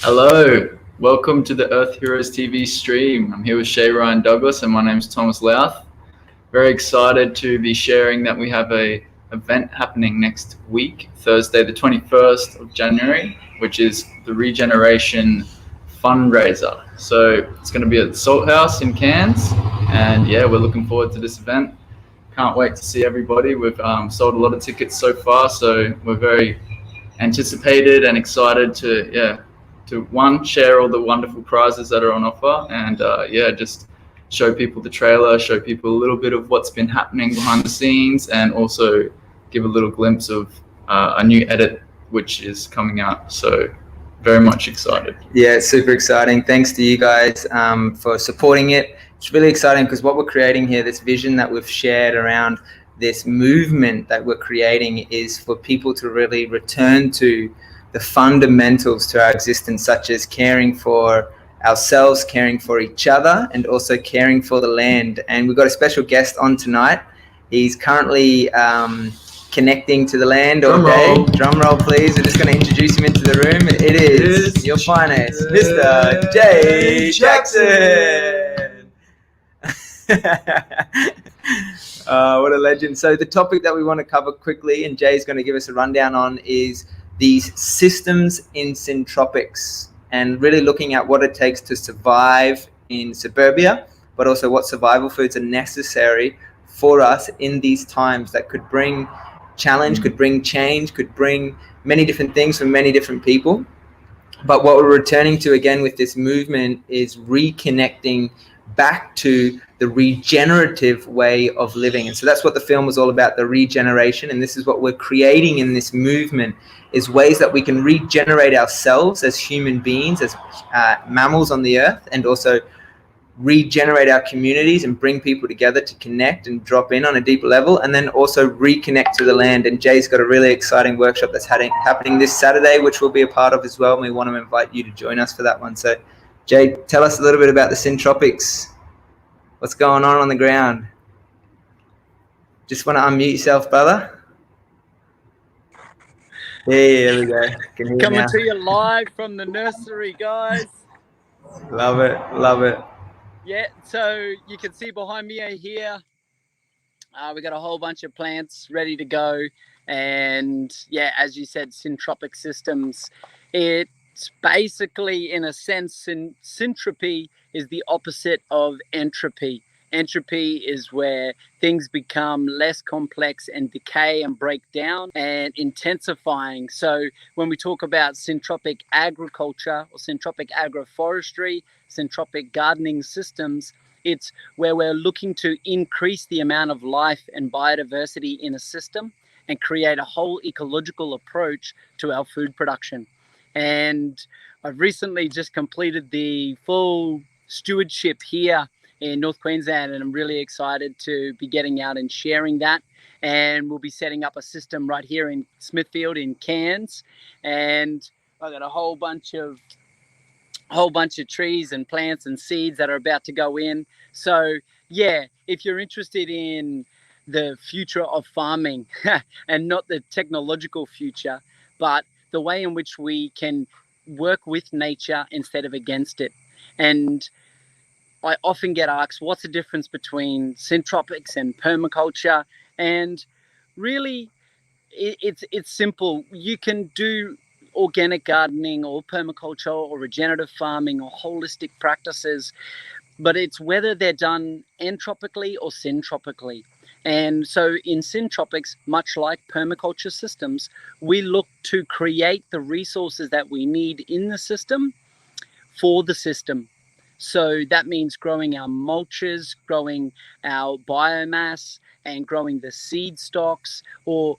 Hello, welcome to the Earth Heroes TV stream. I'm here with Shay Ryan Douglas and my name's Thomas Louth. Very excited to be sharing that we have a event happening next week, Thursday the 21st of January, which is the Regeneration fundraiser. So it's going to be at the Salt House in Cairns, and yeah, we're looking forward to this event. Can't wait to see everybody. We've sold a lot of tickets so far, so we're very anticipated and excited to one, share all the wonderful prizes that are on offer, and just show people the trailer, show people a little bit of what's been happening behind the scenes, and also give a little glimpse of a new edit which is coming out. So very much excited. Yeah, it's super exciting. Thanks to you guys for supporting it. It's really exciting because what we're creating here, this vision that we've shared around this movement that we're creating, is for people to really return to the fundamentals to our existence, such as caring for ourselves, caring for each other, and also caring for the land. And we've got a special guest on tonight. He's currently connecting to the land all day. Drum roll, please. We're just going to introduce him into the room. It is your finest, Mr. Jay Jackson. What a legend. So the topic that we want to cover quickly, and Jay's going to give us a rundown on, is these systems in Syntropics, and really looking at what it takes to survive in suburbia, but also what survival foods are necessary for us in these times that could bring challenge, could bring change, could bring many different things for many different people. But what we're returning to again with this movement is reconnecting back to the regenerative way of living. And so that's what the film was all about, the regeneration. And this is what we're creating in this movement, is ways that we can regenerate ourselves as human beings, as mammals on the earth, and also regenerate our communities and bring people together to connect and drop in on a deeper level, and then also reconnect to the land. And Jay's got a really exciting workshop that's happening this Saturday, which we'll be a part of as well. And we want to invite you to join us for that one. So Jay, tell us a little bit about the Syntropics. What's going on the ground? Just want to unmute yourself, brother. Hey, there we go. Coming to you live from the nursery, guys. Love it, love it. Yeah, so you can see behind me here, we got a whole bunch of plants ready to go. And yeah, as you said, Syntropic systems. It's basically, in a sense, syntropy is the opposite of entropy. Entropy is where things become less complex and decay and break down, and intensifying. So when we talk about syntropic agriculture or syntropic agroforestry, syntropic gardening systems, it's where we're looking to increase the amount of life and biodiversity in a system and create a whole ecological approach to our food production. And I've recently just completed the full stewardship here in North Queensland, and I'm really excited to be getting out and sharing that. And we'll be setting up a system right here in Smithfield in Cairns, and I've got a whole bunch of trees and plants and seeds that are about to go in. So yeah, if you're interested in the future of farming and not the technological future, but the way in which we can work with nature instead of against it. And I often get asked, what's the difference between syntropics and permaculture? And really, it's simple. You can do organic gardening or permaculture or regenerative farming or holistic practices, but it's whether they're done entropically or syntropically. And so in syntropics, much like permaculture systems, we look to create the resources that we need in the system for the system. So that means growing our mulches, growing our biomass, and growing the seed stocks, or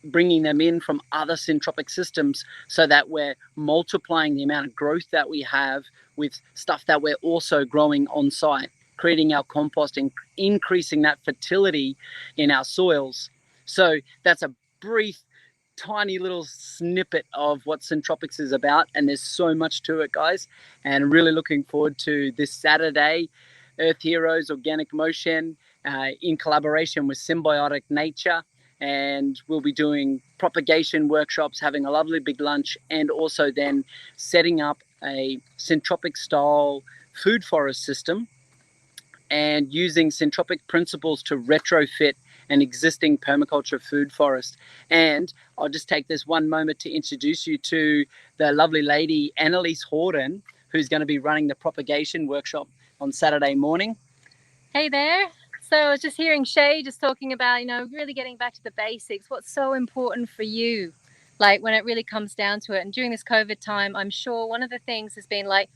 bringing them in from other syntropic systems, so that we're multiplying the amount of growth that we have with stuff that we're also growing on site, creating our compost and increasing that fertility in our soils. So that's a brief, tiny little snippet of what Syntropics is about, and there's so much to it, guys. And really looking forward to this Saturday, Earth Heroes Organic Motion, in collaboration with Symbiotic Nature. And we'll be doing propagation workshops, having a lovely big lunch, and also then setting up a Syntropic style food forest system and using Syntropic principles to retrofit an existing permaculture food forest. And I'll just take this one moment to introduce you to the lovely lady Annalise Horden, who's going to be running the propagation workshop on Saturday morning. Hey there. So I was just hearing Shay just talking about, really getting back to the basics. What's so important for you, like when it really comes down to it? And during this COVID time, I'm sure one of the things has been like,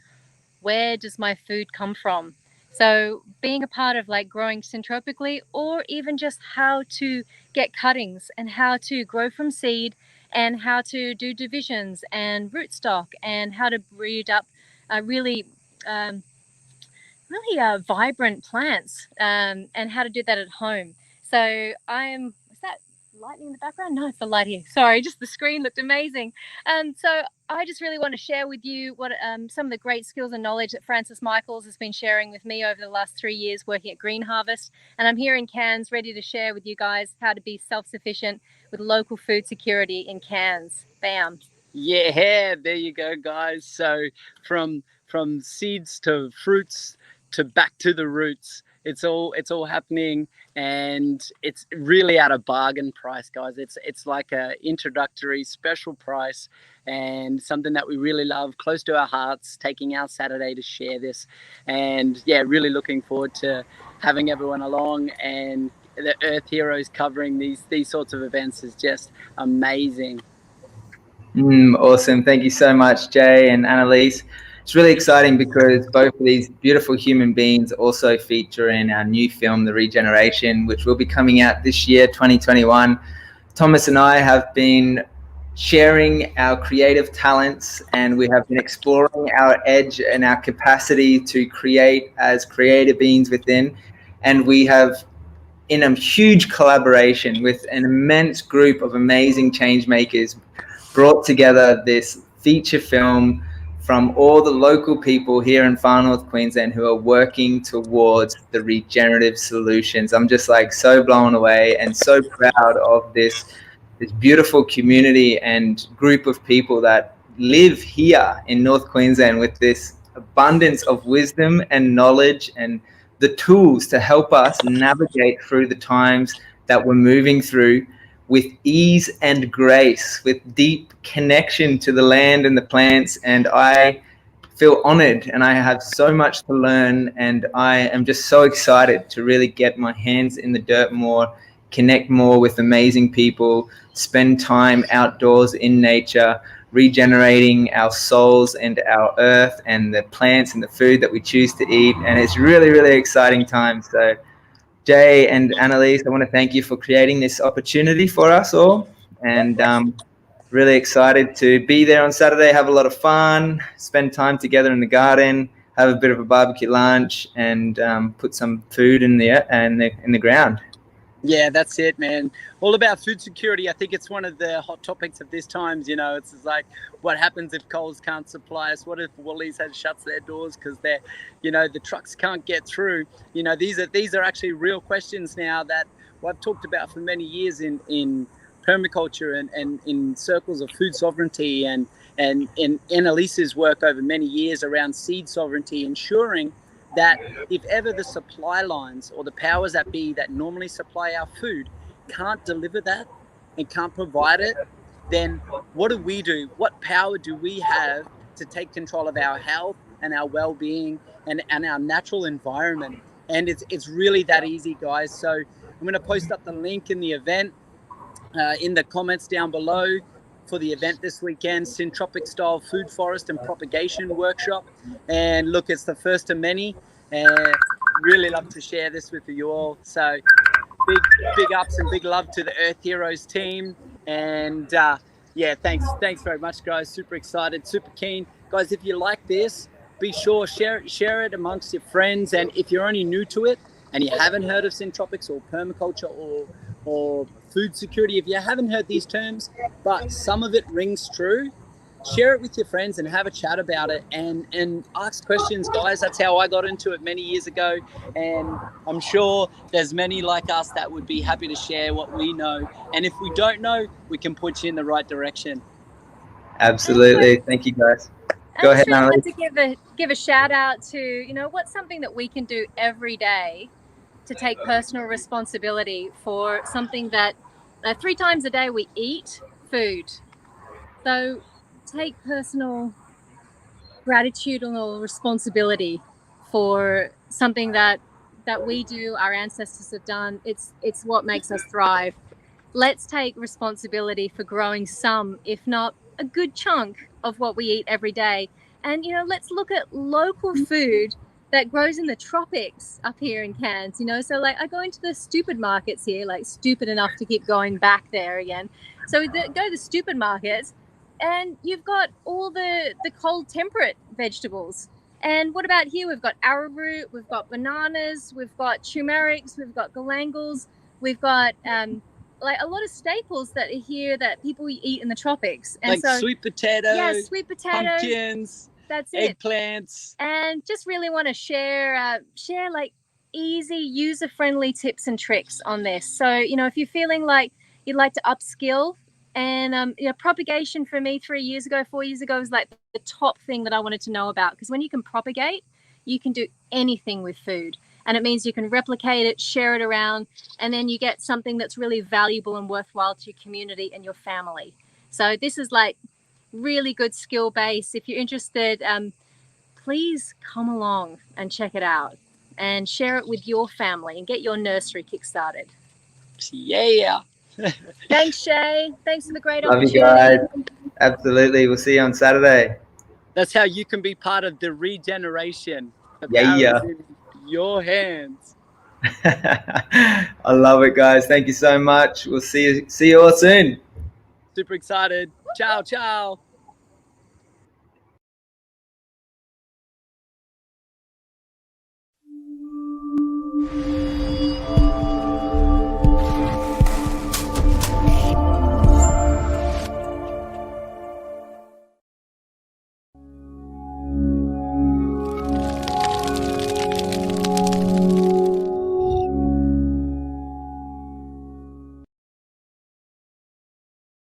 where does my food come from? So being a part of like growing syntropically, or even just how to get cuttings and how to grow from seed and how to do divisions and rootstock and how to breed up really vibrant plants and how to do that at home. So is that lightning in the background? No, it's the light here. Sorry, just the screen looked amazing. So I just really want to share with you what some of the great skills and knowledge that Francis Michaels has been sharing with me over the last 3 years working at Green Harvest. And I'm here in Cairns ready to share with you guys how to be self-sufficient with local food security in Cairns. Bam. Yeah, there you go, guys. So from seeds to fruits to back to the roots, it's all happening, and it's really at a bargain price, guys. It's like a introductory special price and something that we really love, close to our hearts, taking our Saturday to share this. And yeah, really looking forward to having everyone along, and the Earth Heroes covering these sorts of events is just amazing. Awesome. Thank you so much, Jay and Annalise. It's really exciting because both of these beautiful human beings also feature in our new film, The Regeneration, which will be coming out this year, 2021. Thomas and I have been sharing our creative talents, and we have been exploring our edge and our capacity to create as creative beings within. And we have, in a huge collaboration with an immense group of amazing change makers, brought together this feature film from all the local people here in Far North Queensland who are working towards the regenerative solutions. I'm just like so blown away and so proud of this beautiful community and group of people that live here in North Queensland with this abundance of wisdom and knowledge and the tools to help us navigate through the times that we're moving through with ease and grace, with deep connection to the land and the plants. And I feel honored, and I have so much to learn, and I am just so excited to really get my hands in the dirt more, connect more with amazing people, spend time outdoors in nature, regenerating our souls and our earth and the plants and the food that we choose to eat. And it's really, really exciting time. So Jay and Annalise, I want to thank you for creating this opportunity for us all, and really excited to be there on Saturday, have a lot of fun, spend time together in the garden, have a bit of a barbecue lunch, and put some food in the ground. Yeah, that's it, man. All about food security. I think it's one of the hot topics of this times. It's like, what happens if Coles can't supply us? What if Woolies shuts their doors because the trucks can't get through? These are actually real questions now that I've talked about for many years in permaculture and in circles of food sovereignty and in Annalise's work over many years around seed sovereignty, ensuring that if ever the supply lines or the powers that be that normally supply our food can't deliver that and can't provide it, then what do we do? What power do we have to take control of our health and our well-being and our natural environment? And it's really that easy, guys. So I'm going to post up the link in the event in the comments down below for the event this weekend, Syntropic style food forest and propagation workshop. And look, it's the first of many, and really love to share this with you all. So big ups and big love to the Earth Heroes team. And yeah, thanks very much, guys. Super excited, super keen. Guys, if you like this, be sure share it amongst your friends. And if you're only new to it and you haven't heard of Syntropics or permaculture or food security, if you haven't heard these terms, but some of it rings true, share it with your friends and have a chat about it and ask questions, guys. That's how I got into it many years ago, and I'm sure there's many like us that would be happy to share what we know, and if we don't know, we can put you in the right direction. Absolutely. Thank you, guys. Go ahead, I'd really Annalise. like to give a shout out to, you know, what's something that we can do every day to take personal responsibility for something that 3 times a day we eat food. So take personal gratitudinal responsibility for something that we do, our ancestors have done. It's what makes us thrive. Let's take responsibility for growing some, if not a good chunk of what we eat every day. And, you know, let's look at local food that grows in the tropics up here in Cairns, you know. So like I go into the stupid markets here, like stupid enough to keep going back there again. So we go to the stupid markets and you've got all the cold temperate vegetables. And what about here? We've got arrowroot, we've got bananas, we've got turmerics, we've got galangals, we've got like a lot of staples that are here that people eat in the tropics. And like so sweet potatoes, yeah, sweet potatoes, pumpkins, that's it. eggplants. And just really want to share like easy, user-friendly tips and tricks on this. So, you know, if you're feeling like you'd like to upskill, and you know, propagation for me 4 years ago was like the top thing that I wanted to know about, because when you can propagate, you can do anything with food. And it means you can replicate it, share it around, and then you get something that's really valuable and worthwhile to your community and your family. So this is like really good skill base. If you're interested, please come along and check it out and share it with your family and get your nursery kickstarted. Yeah. Thanks, Shay. Thanks for the great Love opportunity. you guys. Absolutely. We'll see you on Saturday. That's how you can be part of the regeneration. The Yeah. power is in your hands. I love it, guys. Thank you so much. We'll see you all soon. Super excited. Ciao, ciao.